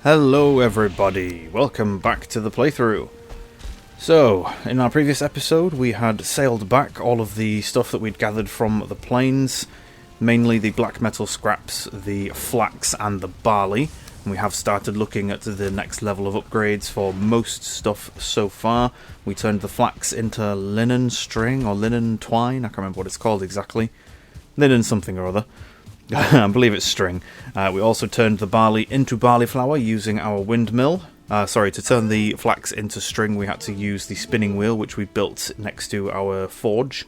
Hello everybody, welcome back to the playthrough. So, in our previous episode we had sailed back all of the stuff that we'd gathered from the plains, mainly the black metal scraps, the flax and the barley, and we have started looking at the next level of upgrades for most stuff so far. We turned the flax into linen string, or linen twine, I can't remember what it's called exactly. Linen something or other. I believe it's string. We also turned the barley into barley flour using our windmill. To turn the flax into string we had to use the spinning wheel which we built next to our forge.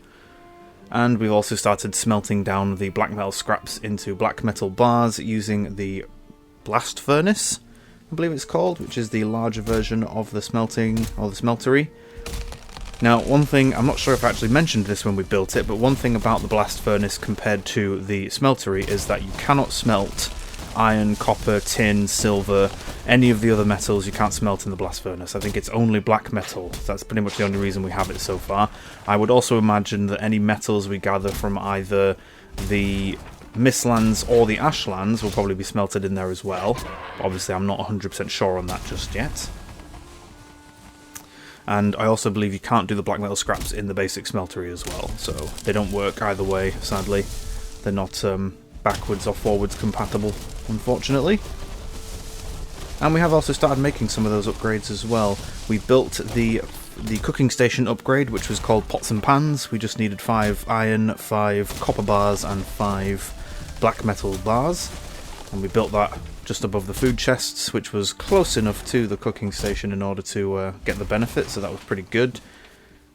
And we've also started smelting down the black metal scraps into black metal bars using the blast furnace, I believe it's called, which is the larger version of the smelting, or the smeltery. Now, one thing, I'm not sure if I actually mentioned this when we built it, but one thing about the blast furnace compared to the smeltery is that you cannot smelt iron, copper, tin, silver, any of the other metals you can't smelt in the blast furnace. I think it's only black metal. That's pretty much the only reason we have it so far. I would also imagine that any metals we gather from either the Mistlands or the Ashlands will probably be smelted in there as well. Obviously, I'm not 100% sure on that just yet. And I also believe you can't do the black metal scraps in the basic smeltery as well, so they don't work either way, sadly. They're not backwards or forwards compatible, unfortunately. And we have also started making some of those upgrades as well. We built the cooking station upgrade, which was called pots and pans. We just needed 5 iron, 5 copper bars and 5 black metal bars. And we built that just above the food chests, which was close enough to the cooking station in order to get the benefit, so that was pretty good.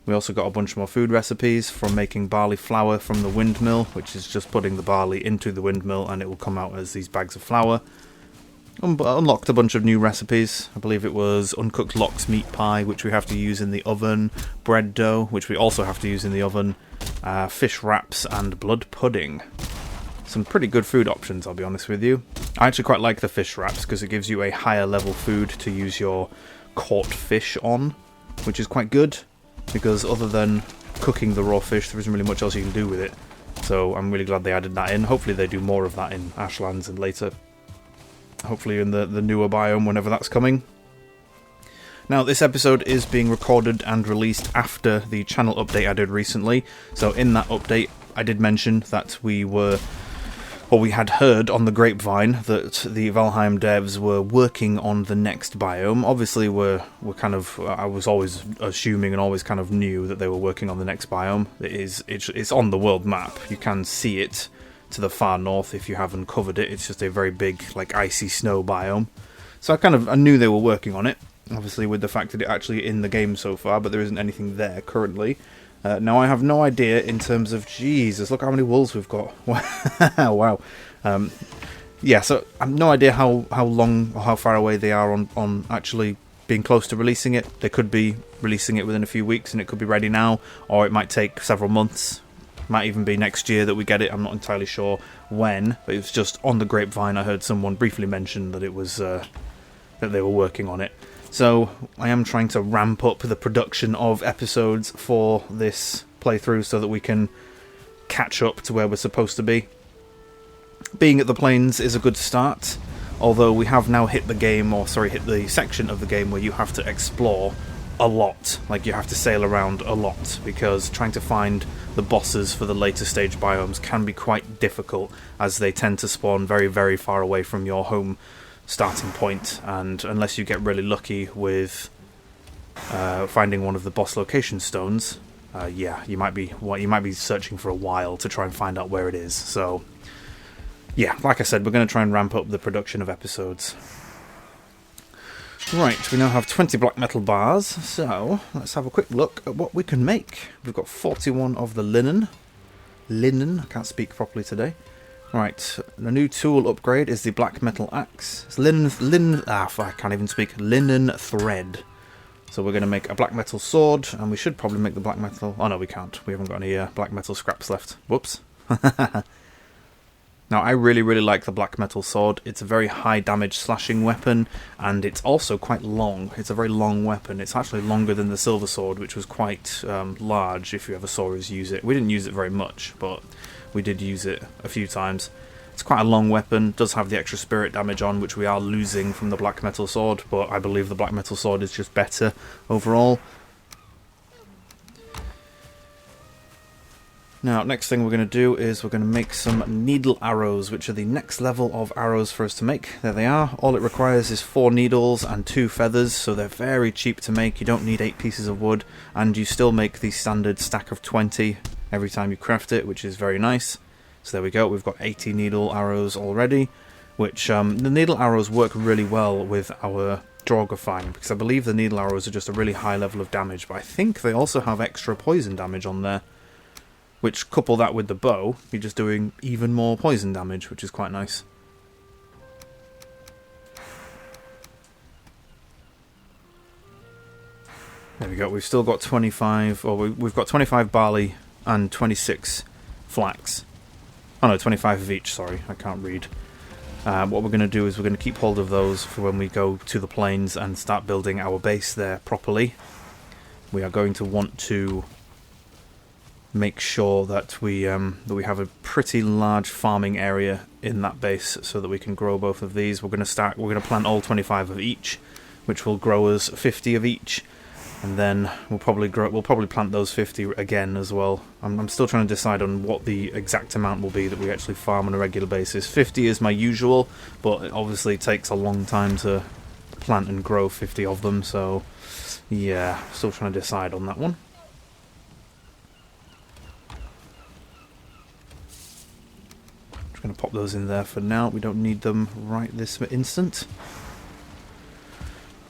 We also got a bunch more food recipes from making barley flour from the windmill, which is just putting the barley into the windmill and it will come out as these bags of flour. Unlocked a bunch of new recipes. I believe it was uncooked lox meat pie, which we have to use in the oven, bread dough, which we also have to use in the oven, fish wraps and blood pudding. Some pretty good food options, I'll be honest with you. I actually quite like the fish wraps because it gives you a higher level food to use your caught fish on, which is quite good, because other than cooking the raw fish there isn't really much else you can do with it. So I'm really glad they added that in. Hopefully they do more of that in Ashlands and later. Hopefully in the newer biome whenever that's coming. Now, this episode is being recorded and released after the channel update I did recently. So in that update I did mention that we had heard on the grapevine that the Valheim devs were working on the next biome. Obviously, I was always assuming and always kind of knew that they were working on the next biome. It's on the world map. You can see it to the far north if you haven't covered it. It's just a very big, like, icy snow biome. So I knew they were working on it. Obviously, with the fact that it's actually in the game so far, but there isn't anything there currently. Now, I have no idea in terms of... Jesus, look how many wolves we've got. Wow. Yeah, so I have no idea how long or how far away they are on actually being close to releasing it. They could be releasing it within a few weeks and it could be ready now, or it might take several months. It might even be next year that we get it. I'm not entirely sure when, but it was just on the grapevine. I heard someone briefly mention that it was that they were working on it. So I am trying to ramp up the production of episodes for this playthrough so that we can catch up to where we're supposed to be. Being at the plains is a good start, although we have now hit the section of the game where you have to explore a lot. Like, you have to sail around a lot, because trying to find the bosses for the later stage biomes can be quite difficult, as they tend to spawn very, very far away from your home starting point, and unless you get really lucky with finding one of the boss location stones, you might be searching for a while to try and find out where it is. So yeah, like I said, we're going to try and ramp up the production of episodes. Right, we now have 20 black metal bars, so let's have a quick look at what we can make. We've got 41 of the linen, I can't speak properly today. Right, the new tool upgrade is the black metal axe. It's I can't even speak. Linen thread. So we're going to make a black metal sword, and we should probably make the black metal... Oh no, we can't. We haven't got any black metal scraps left. Whoops. Now, I really, really like the black metal sword. It's a very high damage slashing weapon, and it's also quite long. It's a very long weapon. It's actually longer than the silver sword, which was quite large if you ever saw us use it. We didn't use it very much, but we did use it a few times. It's quite a long weapon, does have the extra spirit damage on, which we are losing from the black metal sword, but I believe the black metal sword is just better overall. Now, next thing we're going to do is we're going to make some needle arrows, which are the next level of arrows for us to make. There they are. All it requires is 4 needles and 2 feathers, so they're very cheap to make. You don't need 8 pieces of wood, and you still make the standard stack of 20 every time you craft it, which is very nice. So there we go, we've got 80 needle arrows already, which the needle arrows work really well with our Draugr, because I believe the needle arrows are just a really high level of damage, but I think they also have extra poison damage on there. Which, couple that with the bow, you're just doing even more poison damage, which is quite nice. There we go, we've still got 25, or we've got 25 barley and 26 flax. Oh no, 25 of each, sorry, I can't read. What we're going to do is we're going to keep hold of those for when we go to the plains and start building our base there properly. We are going to want to make sure that we have a pretty large farming area in that base so that we can grow both of these. We're going to plant all 25 of each, which will grow us 50 of each, and then we'll probably plant those 50 again as well. I'm still trying to decide on what the exact amount will be that we actually farm on a regular basis. 50 is my usual, but it obviously takes a long time to plant and grow 50 of them, so yeah, still trying to decide on that one. Going to pop those in there for now. We don't need them right this instant.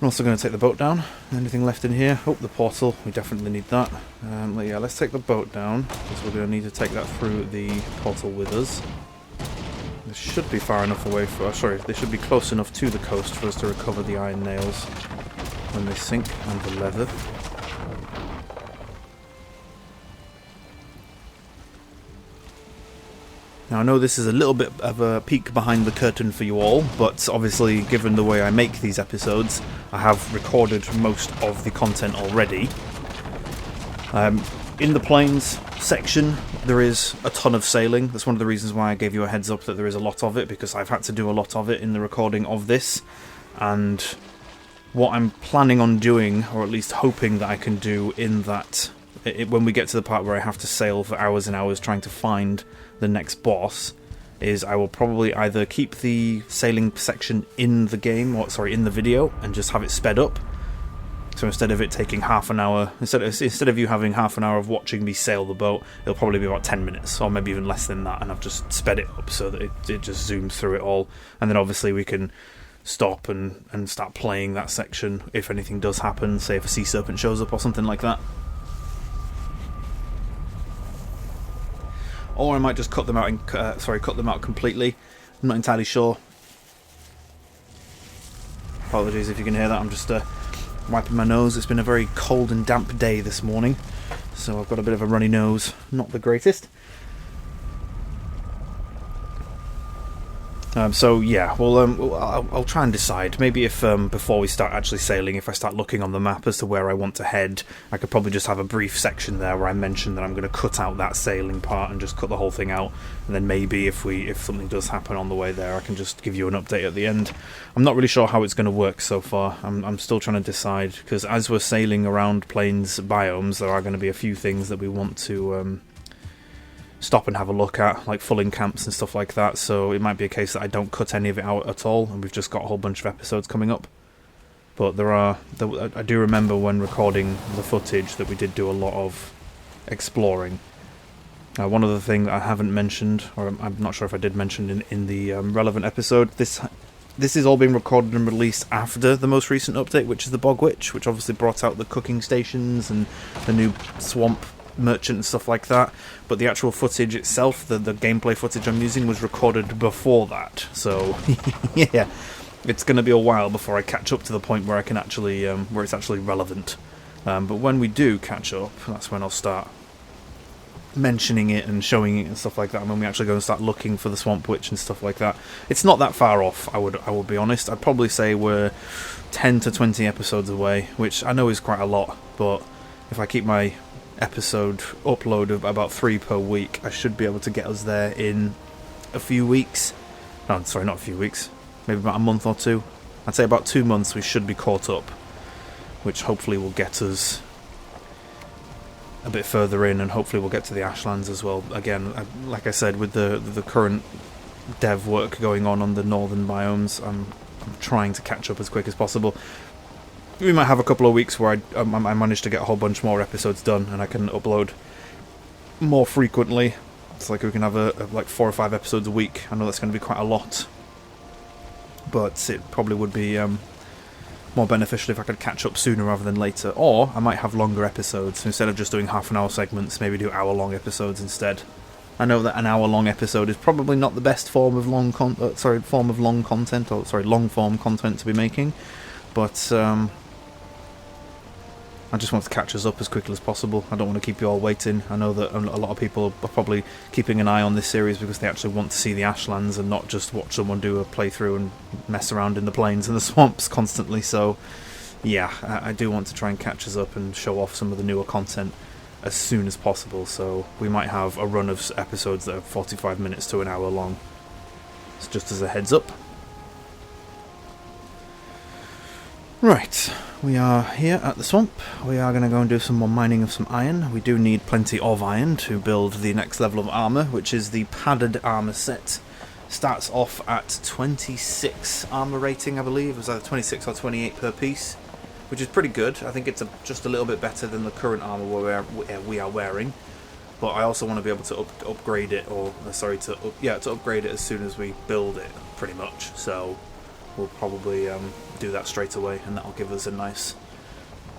I'm also going to take the boat down. Anything left in here? Oh, the portal. We definitely need that. Yeah, let's take the boat down, because we're going to need to take that through the portal with us. This should be far enough away for us. Sorry, they should be close enough to the coast for us to recover the iron nails when they sink, and the leather. Now I know this is a little bit of a peek behind the curtain for you all, but obviously given the way I make these episodes, I have recorded most of the content already. In the plains section there is a ton of sailing. That's one of the reasons why I gave you a heads up that there is a lot of it, because I've had to do a lot of it in the recording of this, and what I'm planning on doing, or at least hoping that I can do in that, when we get to the part where I have to sail for hours and hours trying to find the next boss, is I will probably either keep the sailing section in the game, or sorry, in the video, and just have it sped up. So instead of it taking half an hour, instead of you having half an hour of watching me sail the boat, it'll probably be about 10 minutes, or maybe even less than that, and I've just sped it up so that it just zooms through it all, and then obviously we can stop and start playing that section if anything does happen, say if a sea serpent shows up or something like that. Or I might just cut them out cut them out completely. I'm not entirely sure. Apologies if you can hear that. I'm just wiping my nose. It's been a very cold and damp day this morning, so I've got a bit of a runny nose. Not the greatest. So yeah, well, I'll try and decide. Maybe if before we start actually sailing, if I start looking on the map as to where I want to head, I could probably just have a brief section there where I mention that I'm going to cut out that sailing part and just cut the whole thing out. And then maybe if something does happen on the way there, I can just give you an update at the end. I'm not really sure how it's going to work so far. I'm still trying to decide, because as we're sailing around plains biomes, there are going to be a few things that we want to stop and have a look at, like fulling camps and stuff like that, so it might be a case that I don't cut any of it out at all, and we've just got a whole bunch of episodes coming up. But I do remember when recording the footage that we did do a lot of exploring. One other thing that I haven't mentioned, or I'm not sure if I did mention in the relevant episode, this is all being recorded and released after the most recent update, which is the Bog Witch, which obviously brought out the cooking stations and the new swamp merchant and stuff like that, but the actual footage itself, the gameplay footage I'm using, was recorded before that, so yeah, it's going to be a while before I catch up to the point where I can actually where it's actually relevant, but when we do catch up, that's when I'll start mentioning it and showing it and stuff like that, and when we actually go and start looking for the Swamp Witch and stuff like that. It's not that far off, I would be honest. I'd probably say we're 10 to 20 episodes away, which I know is quite a lot, but if I keep my episode upload of about 3 per week, I should be able to get us there in a few weeks. Oh, sorry, not a few weeks. Maybe about a month or two. I'd say about 2 months we should be caught up, which hopefully will get us a bit further in, and hopefully we'll get to the Ashlands as well. Again, like I said, with the current dev work going on the northern biomes, I'm trying to catch up as quick as possible. We might have a couple of weeks where I manage to get a whole bunch more episodes done, and I can upload more frequently. It's like we can have like 4 or 5 episodes a week. I know that's going to be quite a lot, but it probably would be more beneficial if I could catch up sooner rather than later. Or I might have longer episodes instead of just doing half-an-hour segments. Maybe do hour-long episodes instead. I know that an hour-long episode is probably not the best form of long content, long-form content to be making, but I just want to catch us up as quickly as possible. I don't want to keep you all waiting. I know that a lot of people are probably keeping an eye on this series because they actually want to see the Ashlands and not just watch someone do a playthrough and mess around in the plains and the swamps constantly. So, yeah, I do want to try and catch us up and show off some of the newer content as soon as possible. So we might have a run of episodes that are 45 minutes to an hour long. It's just as a heads up. Right, we are here at the swamp. We are going to go and do some more mining of some iron. We do need plenty of iron to build the next level of armour, which is the padded armour set. Starts off at 26 armour rating, I believe. It was either 26 or 28 per piece, which is pretty good. I think it's just a little bit better than the current armour we are wearing. But I also want to be able to upgrade it, to upgrade it as soon as we build it, pretty much. So we'll probably do that straight away, and that'll give us a nice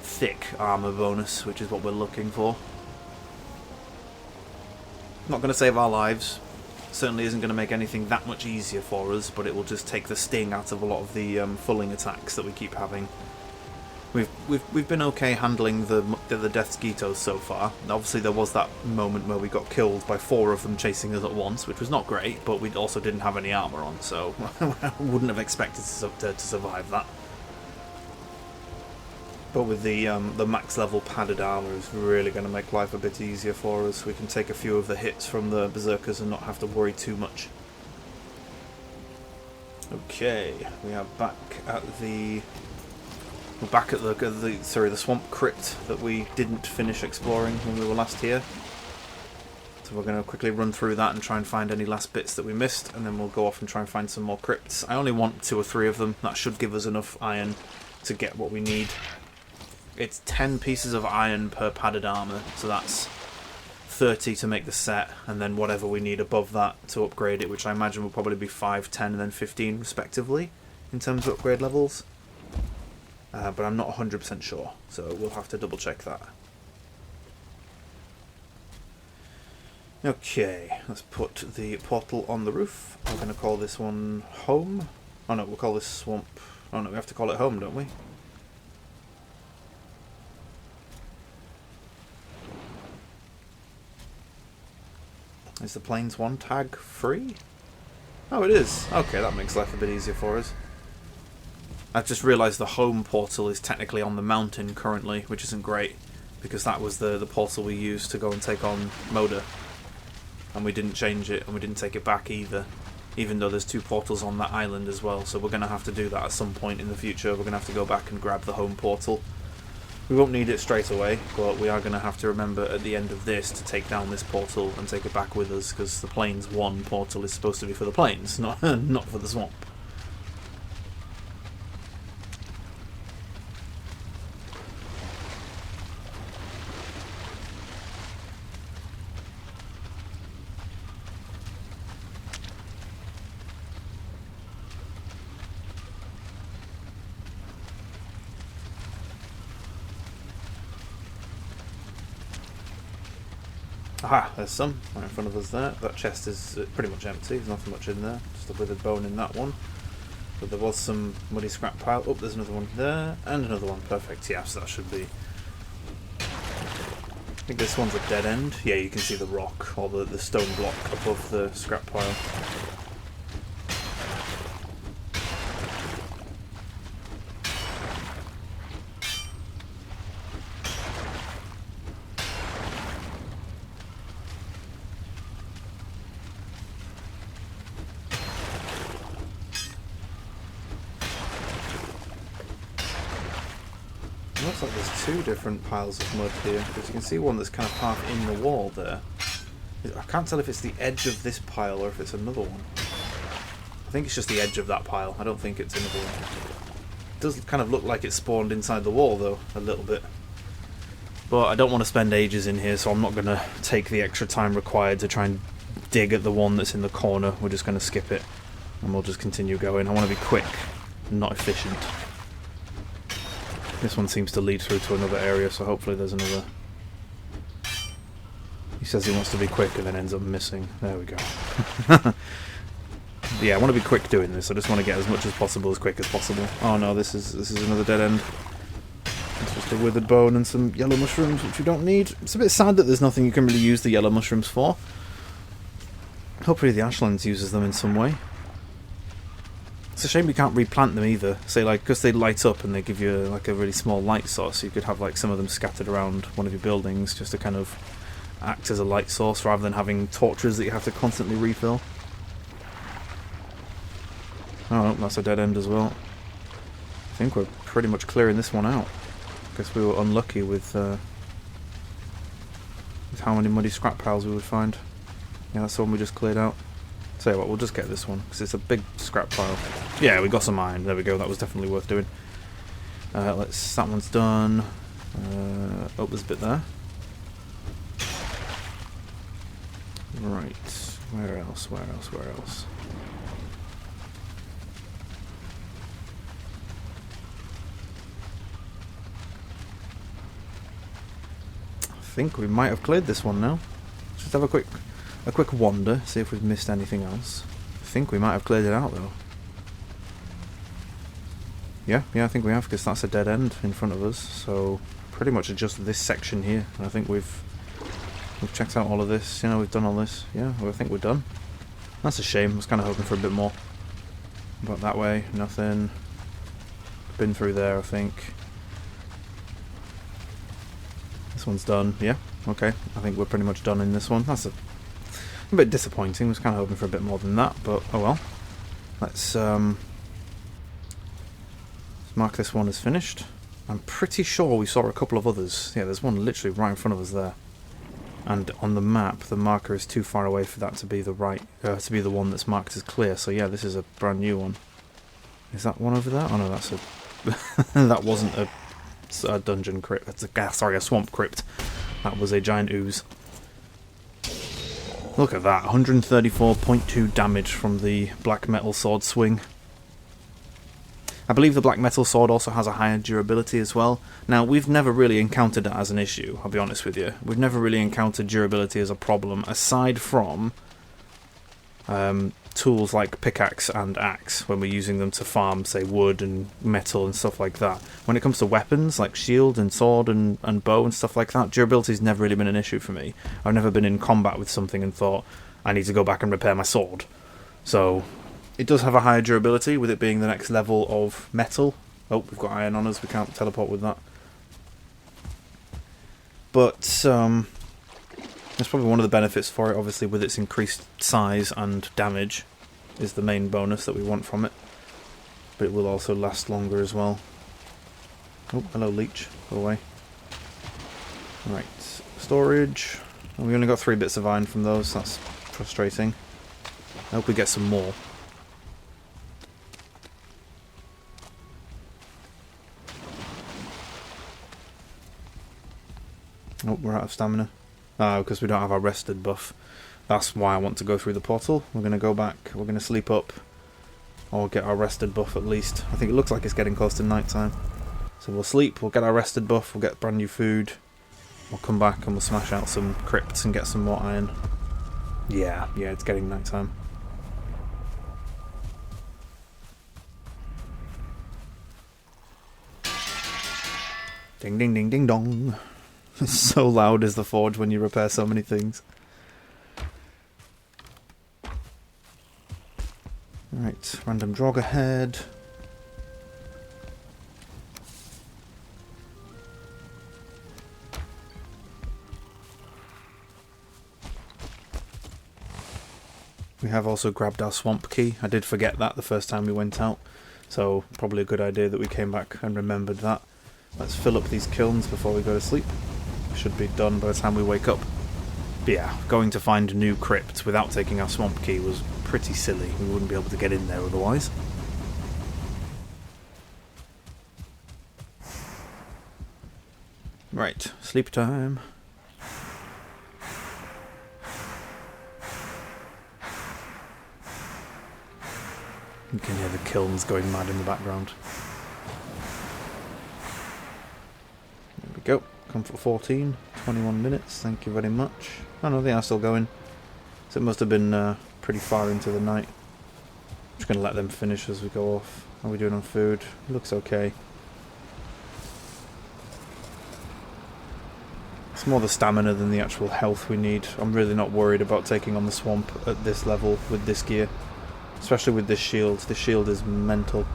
thick armour bonus, which is what we're looking for. Not going to save our lives, certainly isn't going to make anything that much easier for us, but it will just take the sting out of a lot of the fulling attacks that we keep having. We've been okay handling the Death Skeetos so far. Obviously there was that moment where we got killed by 4 of them chasing us at once, which was not great, but we also didn't have any armour on, so I wouldn't have expected to survive that. But with the max level padded armour is really going to make life a bit easier for us. We can take a few of the hits from the berserkers and not have to worry too much. Okay, we are back at the swamp crypt that we didn't finish exploring when we were last here. So we're going to quickly run through that and try and find any last bits that we missed, and then we'll go off and try and find some more crypts. I only want 2 or 3 of them. That should give us enough iron to get what we need. It's 10 pieces of iron per padded armour, so that's 30 to make the set, and then whatever we need above that to upgrade it, which I imagine will probably be 5, 10 and then 15 respectively in terms of upgrade levels. But I'm not 100% sure, so we'll have to double check that. Okay, let's put the portal on the roof. I'm going to call this one home. Oh no, we'll call this swamp. Oh no, we have to call it home, don't we? Is the Plains 1 tag free? Oh, it is. Okay, that makes life a bit easier for us. I've just realised the home portal is technically on the mountain currently, which isn't great, because that was the portal we used to go and take on Moda. And we didn't change it, and we didn't take it back either, even though there's 2 portals on that island as well, so we're going to have to do that at some point in the future. We're going to have to go back and grab the home portal. We won't need it straight away, but we are going to have to remember at the end of this to take down this portal and take it back with us, because the Plains 1 portal is supposed to be for the plains, not for the swamp. Aha, there's some right in front of us there. That chest is pretty much empty, there's nothing much in there, just a withered bone in that one. But there was some muddy scrap pile. Oh, there's another one there, and another one. Perfect, yeah, so that should be... I think this one's a dead end. Yeah, you can see the rock, or the stone block above the scrap pile. looks like there's two different piles of mud here, because you can see one that's kind of half in the wall there. I can't tell if it's the edge of this pile or if it's another one. I think it's just the edge of that pile. I don't think it's another one. It does kind of look like it spawned inside the wall, though, a little bit. But I don't want to spend ages in here, so I'm not going to take the extra time required to try and dig at the one that's in the corner. We're just going to skip it, and we'll just continue going. I want to be quick, not efficient. This one seems to lead through to another area, so hopefully there's another... He says he wants to be quick and then ends up missing. There we go. Yeah, I want to be quick doing this. I just want to get as much as possible as quick as possible. Oh no, this is another dead end. It's just a withered bone and some yellow mushrooms, which you don't need. It's a bit sad that there's nothing you can really use the yellow mushrooms for. Hopefully the Ashlands uses them in some way. It's a shame we can't replant them either. Say, like, because they light up and they give you like a really small light source, you could have like some of them scattered around one of your buildings just to kind of act as a light source rather than having torches that you have to constantly refill. Oh, that's a dead end as well. I think we're pretty much clearing this one out. Guess we were unlucky with how many muddy scrap piles we would find. Yeah, that's the one we just cleared out. Tell you what, we'll just get this one, because it's a big scrap pile. Yeah, we got some iron. There we go, that was definitely worth doing. That one's done. Oh, there's a bit there. Right, where else? I think we might have cleared this one now. Just have a quick wander, see if we've missed anything else. I think we might have cleared it out though. Yeah, I think we have, because that's a dead end in front of us. So pretty much just this section here. And I think we've checked out all of this. You know, we've done all this. Yeah, well, I think we're done. That's a shame. I was kind of hoping for a bit more. But that way, nothing. Been through there, I think. This one's done. Yeah, okay. I think we're pretty much done in this one. That's a bit disappointing. I was kind of hoping for a bit more than that, but oh well. Let's mark this one as finished. I'm pretty sure we saw a couple of others. Yeah, there's one literally right in front of us there. And on the map, the marker is too far away for that to be the one that's marked as clear. So yeah, this is a brand new one. Is that one over there? Oh no, that's a that wasn't a dungeon crypt. That's a swamp crypt. That was a giant ooze. Look at that, 134.2 damage from the black metal sword swing. I believe the black metal sword also has a higher durability as well. Now, we've never really encountered that as an issue, I'll be honest with you. We've never really encountered durability as a problem, aside from tools like pickaxe and axe, when we're using them to farm, say, wood and metal and stuff like that. When it comes to weapons, like shield and sword and bow and stuff like that, durability's never really been an issue for me. I've never been in combat with something and thought, I need to go back and repair my sword. So it does have a higher durability, with it being the next level of metal. Oh, we've got iron on us, we can't teleport with that. But that's probably one of the benefits for it, obviously, with its increased size and damage, is the main bonus that we want from it. But it will also last longer as well. Oh, hello leech, go away. Right, storage. Oh, we only got 3 bits of iron from those, that's frustrating. I hope we get some more. Oh, we're out of stamina. Because we don't have our rested buff. That's why I want to go through the portal. We're going to go back, we're going to sleep up, or get our rested buff at least. I think it looks like it's getting close to night time. So we'll sleep, we'll get our rested buff, we'll get brand new food. We'll come back and we'll smash out some crypts and get some more iron. Yeah, it's getting night time. Ding ding ding ding dong. It's so loud as the forge when you repair so many things. Right, random drog ahead. We have also grabbed our swamp key. I did forget that the first time we went out, so probably a good idea that we came back and remembered that. Let's fill up these kilns before we go to sleep. Should be done by the time we wake up. But yeah, going to find a new crypt without taking our swamp key was pretty silly. We wouldn't be able to get in there otherwise. Right, sleep time. You can hear the kilns going mad in the background. There we go. Comfort 14, 21 minutes, thank you very much. Oh no, they are still going. So it must have been pretty far into the night. I'm just going to let them finish as we go off. How are we doing on food? It looks okay. It's more the stamina than the actual health we need. I'm really not worried about taking on the swamp at this level with this gear. Especially with this shield. This shield is mental.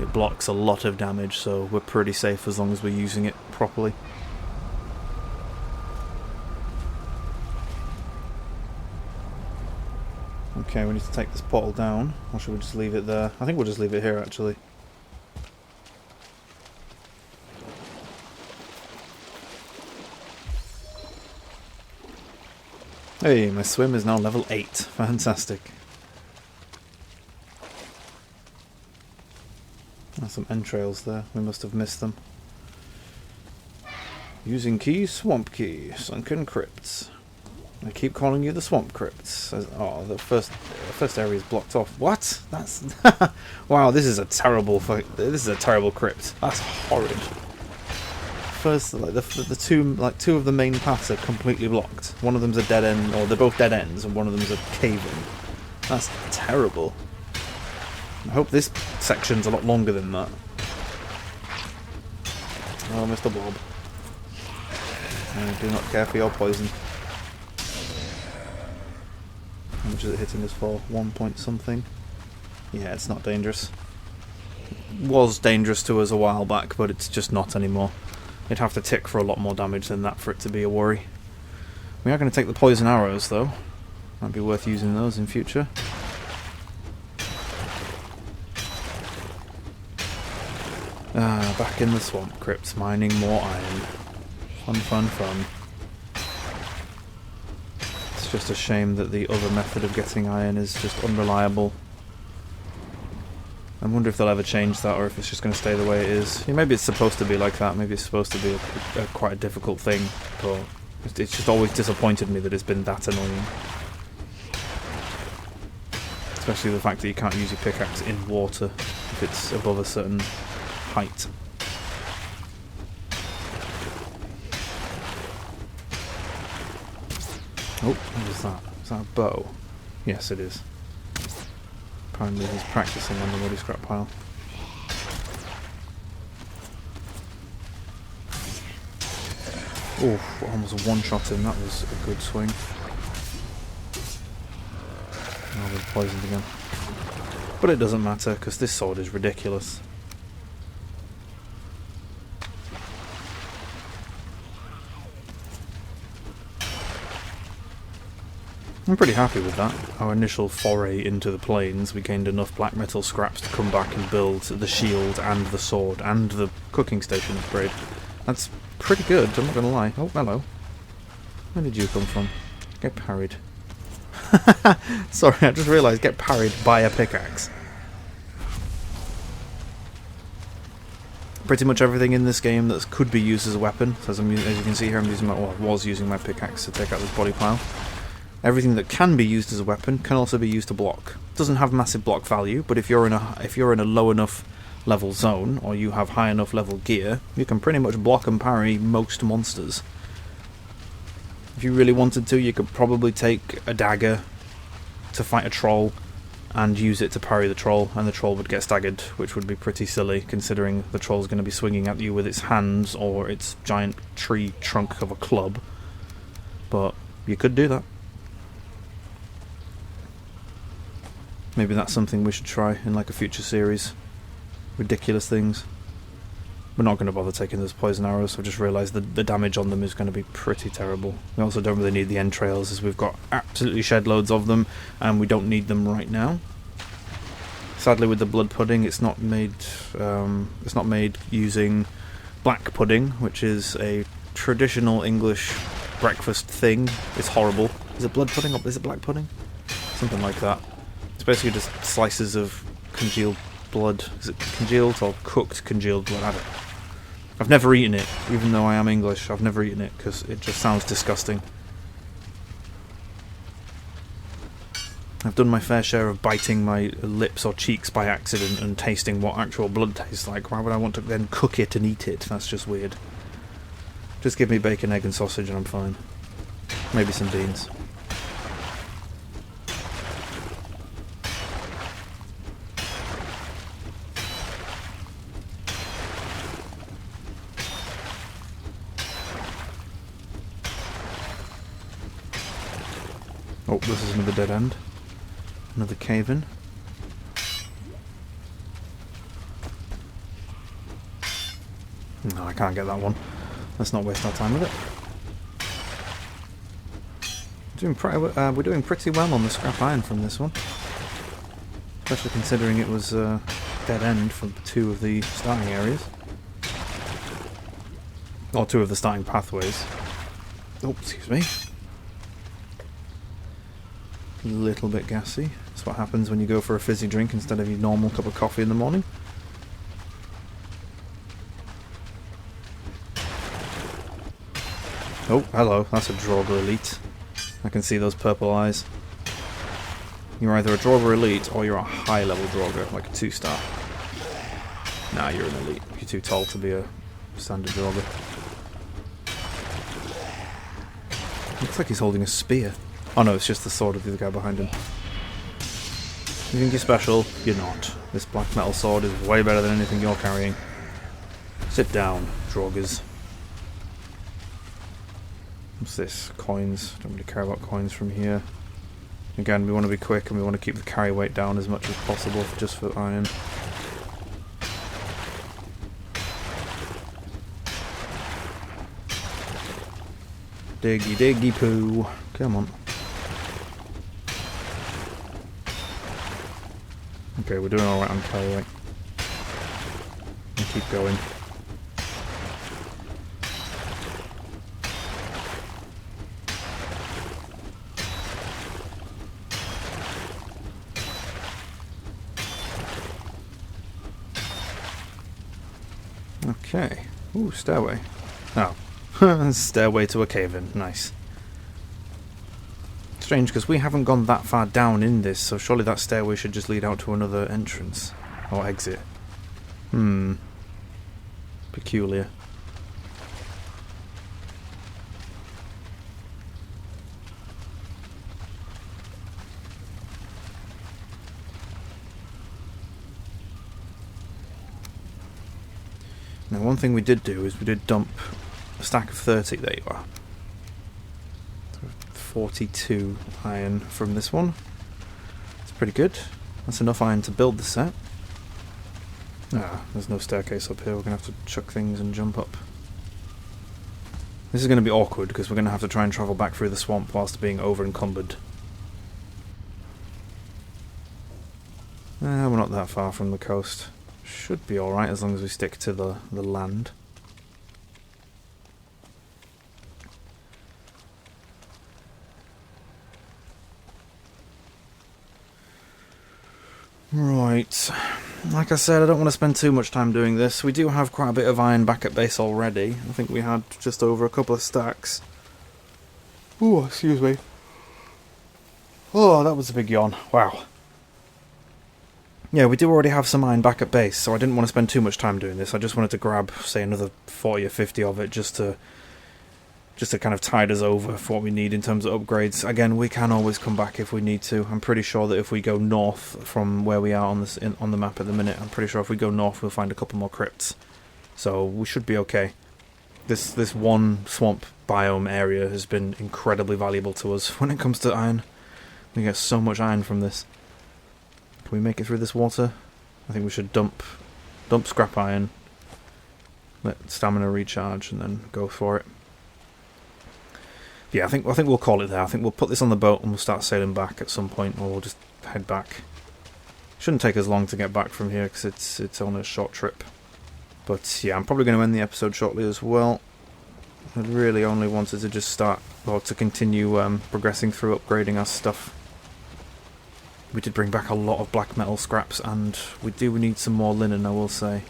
It blocks a lot of damage, so we're pretty safe as long as we're using it properly. Okay, we need to take this portal down, or should we just leave it there? I think we'll just leave it here, actually. Hey, my swim is now level 8. Fantastic. There's some entrails there. We must have missed them. Using key, swamp key, sunken crypts. I keep calling you the swamp crypts. Oh, the first area is blocked off. What? That's wow. This is a terrible. This is a terrible crypt. That's horrid. First, like two of the main paths are completely blocked. One of them's a dead end, or they're both dead ends, and one of them's a cave-in. That's terrible. I hope this section's a lot longer than that. Oh, Mr. Blob. I do not care for your poison. How much is it hitting us for? 1 point something? Yeah, it's not dangerous. It was dangerous to us a while back, but it's just not anymore. It'd have to tick for a lot more damage than that for it to be a worry. We are going to take the poison arrows, though. Might be worth using those in future. Ah, back in the swamp crypts, mining more iron. Fun, fun, fun. It's just a shame that the other method of getting iron is just unreliable. I wonder if they'll ever change that, or if it's just going to stay the way it is. Yeah, maybe it's supposed to be like that, maybe it's supposed to be quite a difficult thing, but it's just always disappointed me that it's been that annoying. Especially the fact that you can't use your pickaxe in water if it's above a certain height. Oh, what is that? Is that a bow? Yes, it is. Apparently he's practicing on the woody scrap pile. Oh, almost one-shot him. That was a good swing. Oh, we're poisoned again. But it doesn't matter, because this sword is ridiculous. I'm pretty happy with that. Our initial foray into the plains, we gained enough black metal scraps to come back and build the shield and the sword and the cooking station upgrade. That's pretty good, I'm not going to lie. Oh, hello. Where did you come from? Get parried. Sorry, I just realised, get parried by a pickaxe. Pretty much everything in this game that could be used as a weapon. So as you can see here, I'm using my, well, I was using my pickaxe to take out this body pile. Everything that can be used as a weapon can also be used to block. Doesn't have massive block value, but if you're in a low enough level zone, or you have high enough level gear, you can pretty much block and parry most monsters. If you really wanted to, you could probably take a dagger to fight a troll and use it to parry the troll, and the troll would get staggered, which would be pretty silly considering the troll's going to be swinging at you with its hands or its giant tree trunk of a club. But you could do that. Maybe that's something we should try in like a future series. Ridiculous things. We're not going to bother taking those poison arrows. I've just realised that the damage on them is going to be pretty terrible. We also don't really need the entrails, as we've got absolutely shed loads of them, and we don't need them right now. Sadly, with the blood pudding, it's not made using black pudding, which is a traditional English breakfast thing. It's horrible. Is it blood pudding or is it black pudding? Something like that. It's basically just slices of congealed blood. Is it congealed or cooked congealed blood? I don't know. I've never eaten it, even though I am English. I've never eaten it because it just sounds disgusting. I've done my fair share of biting my lips or cheeks by accident and tasting what actual blood tastes like. Why would I want to then cook it and eat it? That's just weird. Just give me bacon, egg and sausage and I'm fine. Maybe some beans. Oh, this is another dead end. Another cave in. No, I can't get that one. Let's not waste our time with it. We're doing pretty well on the scrap iron from this one. Especially considering it was a dead end from 2 of the starting areas. Or 2 of the starting pathways. Oh, excuse me. A little bit gassy. That's what happens when you go for a fizzy drink instead of your normal cup of coffee in the morning. Oh, hello. That's a Draugr Elite. I can see those purple eyes. You're either a Draugr Elite or you're a high-level Draugr, like a 2-star. Nah, you're an Elite. You're too tall to be a standard Draugr. Looks like he's holding a spear. Oh no, it's just the sword of the other guy behind him. You think you're special? You're not. This black metal sword is way better than anything you're carrying. Sit down, Draugrs. What's this? Coins. Don't really care about coins from here. Again, we want to be quick and we want to keep the carry weight down as much as possible just for iron. Diggy diggy poo. Come on. Okay, we're doing alright on carry weight. And keep going. Okay. Ooh, stairway. Oh. Stairway to a cave-in. Nice. Strange, because we haven't gone that far down in this, so surely that stairway should just lead out to another entrance. Or exit. Peculiar. Now, one thing we did do is we did dump a stack of 30. There you are. 42 iron from this one. It's pretty good. That's enough iron to build the set. Ah, there's no staircase up here. We're going to have to chuck things and jump up. This is going to be awkward because we're going to have to try and travel back through the swamp whilst being over encumbered. We're not that far from the coast. Should be alright as long as we stick to the land. Right. Like I said, I don't want to spend too much time doing this. We do have quite a bit of iron back at base already. I think we had just over a couple of stacks. Ooh, excuse me. Oh, that was a big yawn. Wow. Yeah, we do already have some iron back at base, so I didn't want to spend too much time doing this. I just wanted to grab, say, another 40 or 50 of it just to kind of tide us over for what we need in terms of upgrades. Again, we can always come back if we need to. I'm pretty sure that if we go north from where we are on the map at the minute, I'm pretty sure if we go north we'll find a couple more crypts. So we should be okay. This one swamp biome area has been incredibly valuable to us when it comes to iron. We get so much iron from this. Can we make it through this water? I think we should dump scrap iron, let stamina recharge, and then go for it. Yeah, I think we'll call it there. I think we'll put this on the boat and we'll start sailing back at some point, or we'll just head back. Shouldn't take us long to get back from here because it's only a short trip. But yeah, I'm probably going to end the episode shortly as well. I really only wanted to just start, or to continue progressing through upgrading our stuff. We did bring back a lot of black metal scraps, and we do need some more linen, I will say.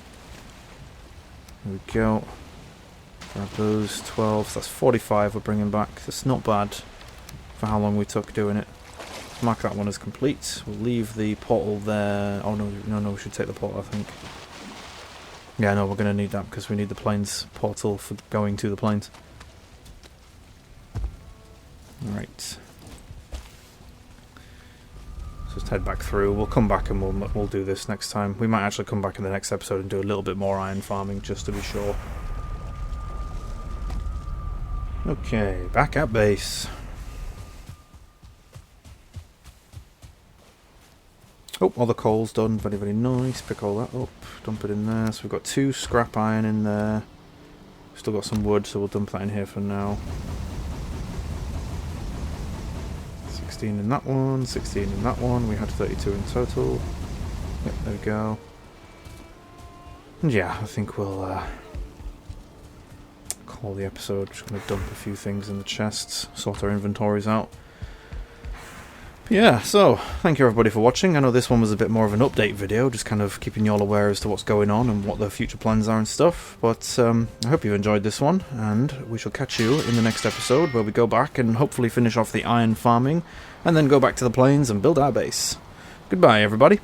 There we go. Grab those 12, so that's 45 we're bringing back. That's not bad for how long we took doing it. Mark that one as complete. We'll leave the portal there. Oh no, we should take the portal, I think. Yeah, no, we're going to need that because we need the plains portal for going to the plains. Alright. So just head back through. We'll come back and we'll do this next time. We might actually come back in the next episode and do a little bit more iron farming just to be sure. Okay, back at base. Oh, all the coal's done. Very, very nice. Pick all that up. Dump it in there. So we've got 2 scrap iron in there. Still got some wood, so we'll dump that in here for now. 16 in that one. 16 in that one. We had 32 in total. Yep, there we go. And yeah, I think we'll call the episode. Just going to dump a few things in the chests. Sort our inventories out. Yeah, so, thank you everybody for watching. I know this one was a bit more of an update video, just kind of keeping you all aware as to what's going on and what the future plans are and stuff. But I hope you enjoyed this one, and we shall catch you in the next episode where we go back and hopefully finish off the iron farming, and then go back to the plains and build our base. Goodbye, everybody.